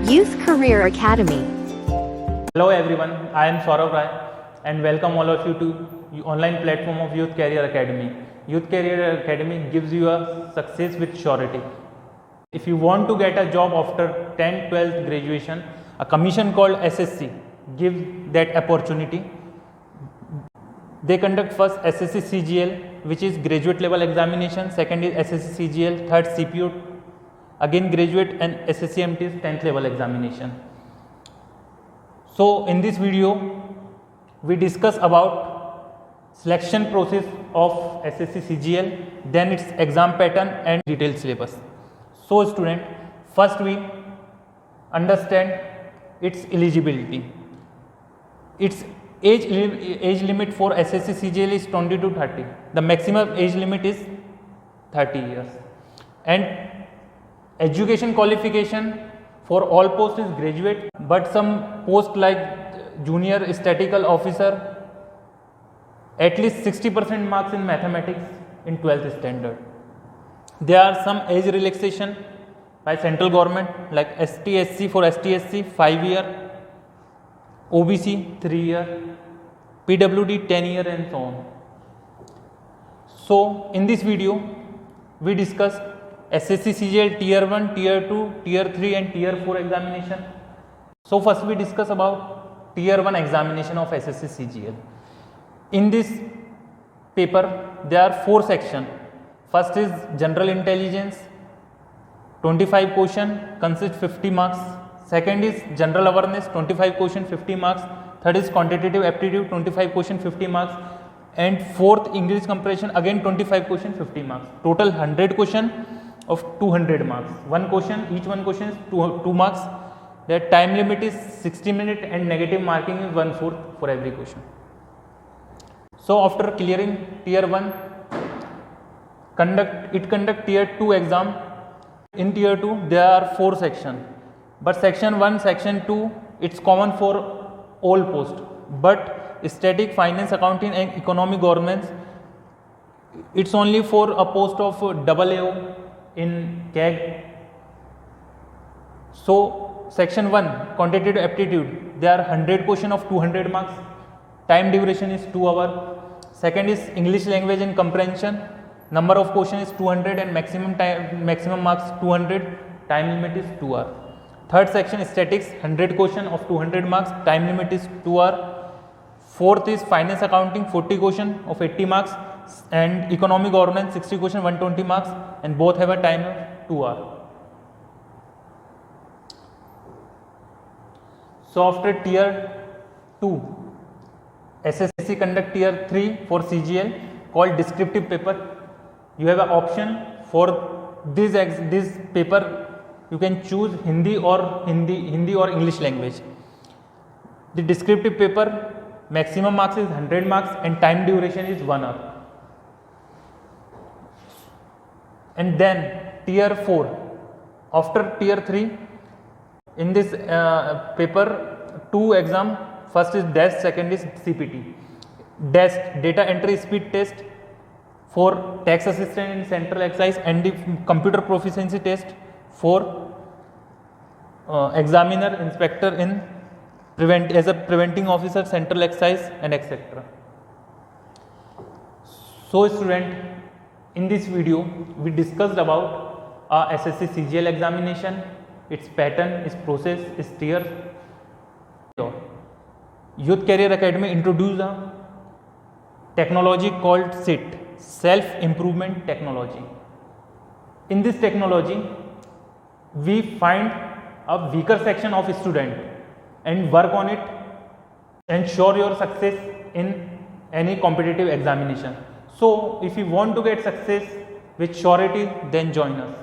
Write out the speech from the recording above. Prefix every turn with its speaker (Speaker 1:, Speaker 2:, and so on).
Speaker 1: Youth Career Academy.
Speaker 2: Hello everyone, I am Saurav Rai and welcome all of you to online platform of Youth Career Academy. Youth Career Academy gives you a success with surety. If you want to get a job after 10th, 12th graduation, a commission called SSC gives that opportunity. They conduct first SSC CGL, which is graduate level examination, second is SSC CGL, third CPO, again graduate, and SSC MT is 10th level examination. So in this video we discuss about selection process of SSC CGL, then its exam pattern and detailed syllabus. So student, first we understand its eligibility. Its age limit for SSC CGL is 20 to 30. The maximum age limit is 30 years. And education qualification for all posts is graduate, but some post like junior statistical officer, at least 60% marks in mathematics in 12th standard. There are some age relaxation by central government like ST/SC for ST/SC 5 year, OBC 3 year, PWD 10 year and so on. So in this video we discuss SSC CGL Tier 1, Tier 2, Tier 3 and Tier 4 examination. So first we discuss about Tier 1 examination of SSC CGL. In this paper there are 4 sections. First is general intelligence, 25 question, consists 50 marks. Second is general awareness, 25 question, 50 marks. Third is quantitative aptitude, 25 question, 50 marks. And fourth, English comprehension, again 25 question, 50 marks. Total 100 question of 200 marks. One question, each one question is 2 marks. The time limit is 60 minutes and negative marking is 1/4 for every question. So after clearing Tier 1, conduct Tier 2 exam. In Tier 2 there are 4 sections, but Section 1, Section 2 it's common for all posts, but static, finance, accounting and economic governance it's only for a post of AAO in CAG. So Section 1, quantitative aptitude, there are 100 question of 200 marks. Time duration is 2 hours. Second is English language and comprehension. Number of questions is 200 and maximum marks 200. Time limit is 2 hours. Third section is statics, 100 question of 200 marks. Time limit is 2 hours. Fourth is finance accounting, 40 question of 80 marks, and economic governance 60 question 120 marks, and both have a time of 2 hours. So after Tier 2, SSC conduct Tier 3 for CGL called descriptive paper. You have an option for this paper. You can choose Hindi or English language. The descriptive paper maximum marks is 100 marks and time duration is 1 hour. And then Tier 4, after Tier 3, in this paper 2 exam, first is DEST, second is CPT. DEST, data entry speed test for tax assistant in central excise, and the computer proficiency test for examiner, inspector in as a preventing officer, central excise and etc. So student, in this video we discussed about SSC CGL examination, its pattern, its process, its tier. Youth Career Academy introduced a technology called SIT, Self Improvement Technology. In this technology we find a weaker section of student and work on it, ensure your success in any competitive examination. So if you want to get success with surety, then join us.